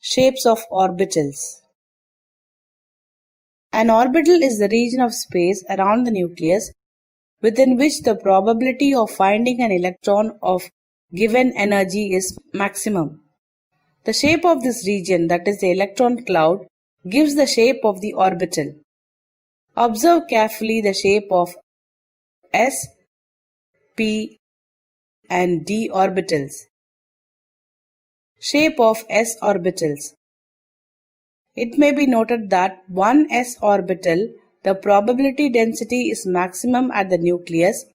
Shapes of orbitals. An orbital is the region of space around the nucleus within which the probability of finding an electron of given energy is maximum. The shape of this region, that is the electron cloud, gives the shape of the orbital. Observe carefully the shape of s, p, and d orbitals. Shape of s orbitals. It may be noted that one s orbital, the probability density is maximum at the nucleus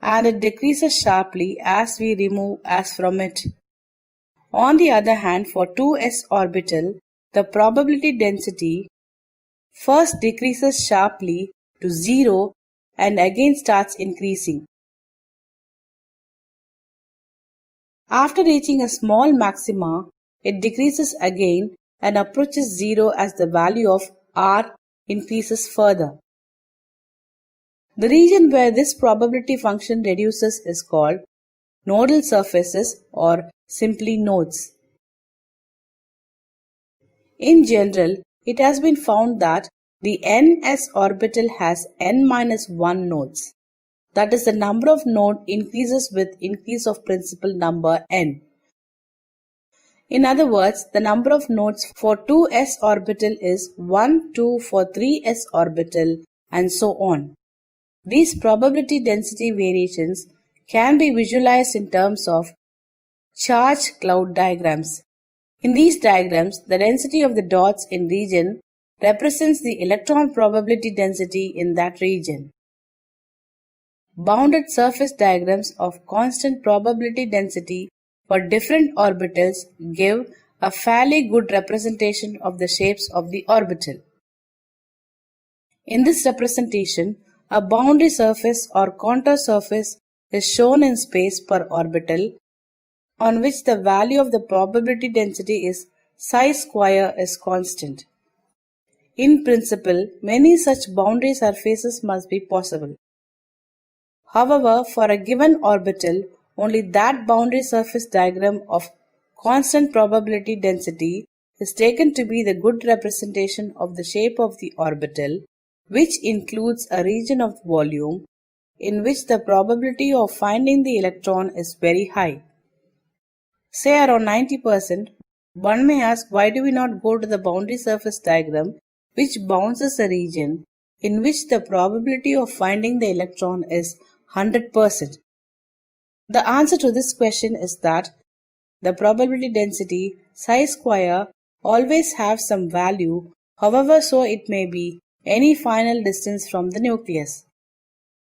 and it decreases sharply as we remove s from it. On the other hand, for 2s orbital, the probability density first decreases sharply to 0 and again starts increasing. After reaching a small maxima, it decreases again and approaches 0 as the value of r increases further. The region where this probability function reduces is called nodal surfaces or simply nodes. In general, it has been found that the ns orbital has n-1 nodes. That is, the number of nodes increases with increase of principal number n. In other words, the number of nodes for 2s orbital is 1, 2 for 3s orbital and so on. These probability density variations can be visualized in terms of charge cloud diagrams. In these diagrams, the density of the dots in region represents the electron probability density in that region. Bounded surface diagrams of constant probability density for different orbitals give a fairly good representation of the shapes of the orbital. In this representation, a boundary surface or contour surface is shown in space per orbital on which the value of the probability density is psi square is constant. In principle, many such boundary surfaces must be possible. However, for a given orbital, only that boundary surface diagram of constant probability density is taken to be the good representation of the shape of the orbital, which includes a region of volume in which the probability of finding the electron is very high. Say around 90%, one may ask, why do we not go to the boundary surface diagram which bounds a region in which the probability of finding the electron is 100%. The answer to this question is that the probability density psi square always have some value, however so it may be any final distance from the nucleus.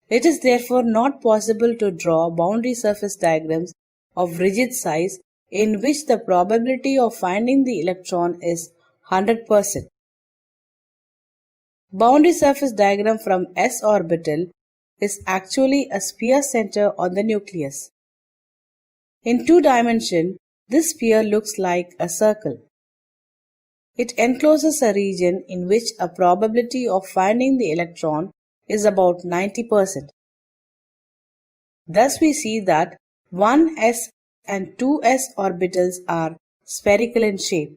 It is therefore not possible to draw boundary surface diagrams of rigid size in which the probability of finding the electron is 100%. Boundary surface diagram from s orbital is actually a sphere center on the nucleus. In 2 dimensions, this sphere looks like a circle. It encloses a region in which a probability of finding the electron is about 90%. Thus we see that 1s and 2s orbitals are spherical in shape.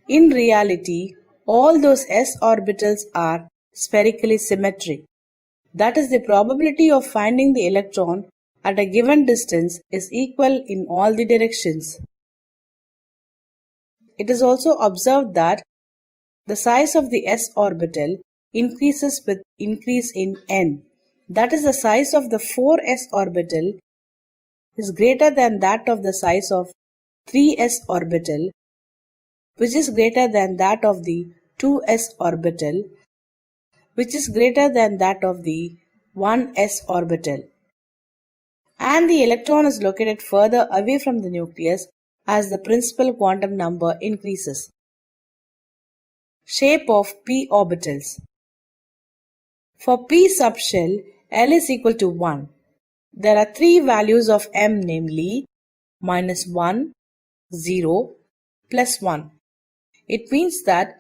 In reality, all those s orbitals are spherically symmetric. That is, the probability of finding the electron at a given distance is equal in all the directions. It is also observed that the size of the s orbital increases with increase in n. That is, the size of the 4s orbital is greater than that of the size of 3s orbital, which is greater than that of the 2s orbital, which is greater than that of the 1s orbital. And the electron is located further away from the nucleus as the principal quantum number increases. Shape of p orbitals. For p subshell, L is equal to 1. There are 3 values of m, namely -1, 0, +1. It means that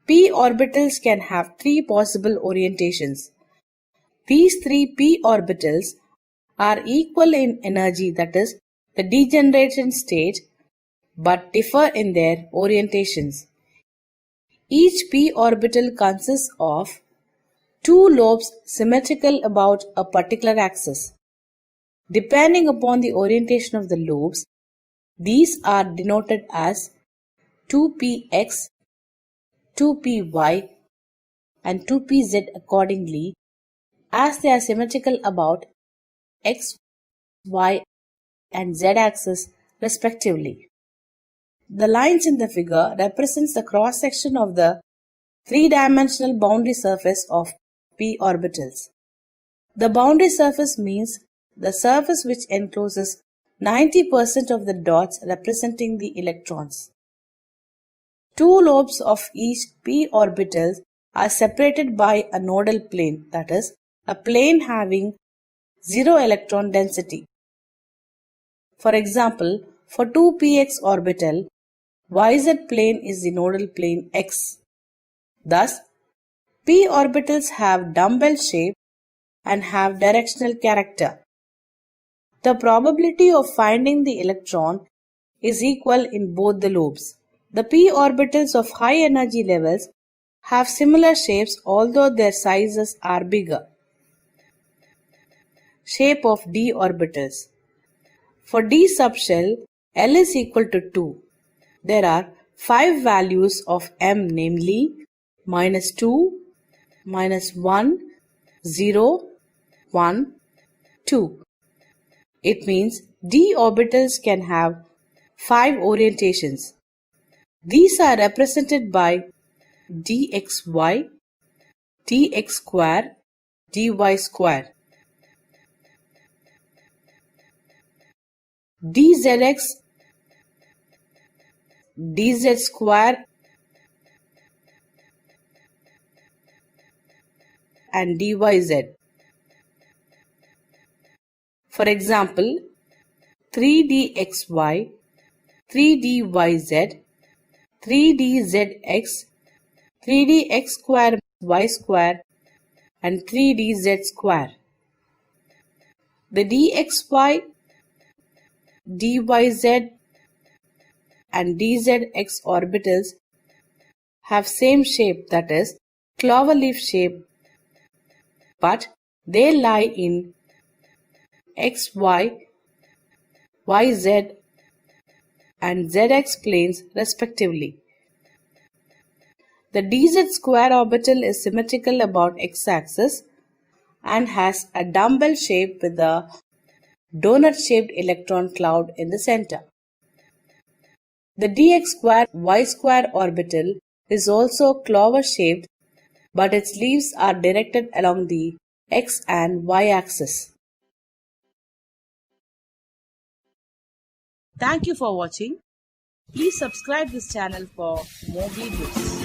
p orbitals can have 3 possible orientations. These 3 p orbitals are equal in energy, that is, the degeneration state but differ in their orientations. Each p orbital consists of two lobes symmetrical about a particular axis. Depending upon the orientation of the lobes, these are denoted as 2px, 2py, and 2pz accordingly, as they are symmetrical about x, y, and z axis respectively. The lines in the figure represents the cross section of the three-dimensional boundary surface of p orbitals. The boundary surface means the surface which encloses 90% of the dots representing the electrons. Two lobes of each p orbital are separated by a nodal plane, that is, a plane having zero electron density. For example, for 2px orbital, yz plane is the nodal plane x. Thus, p orbitals have dumbbell shape and have directional character. The probability of finding the electron is equal in both the lobes. The p orbitals of high energy levels have similar shapes although their sizes are bigger. Shape of d orbitals. For d subshell, L is equal to 2. There are 5 values of m, namely -2, -1, 0, 1, 2. It means d orbitals can have 5 orientations. These are represented by dxy, dx square, dy square. Dzx, dz square, and dyz. For example, 3dxy, 3dyz, 3dzx, 3dx square y square, and 3dz square. The dxy, dyz, and dzx orbitals have same shape, that is cloverleaf shape, but they lie in xy, yz, and zx planes respectively. The dz square orbital is symmetrical about x-axis and has a dumbbell shape with a donut-shaped electron cloud in the center. The dx square y square orbital is also clover-shaped, but its leaves are directed along the x and y axis. Thank you for watching. Please subscribe this channel for more videos.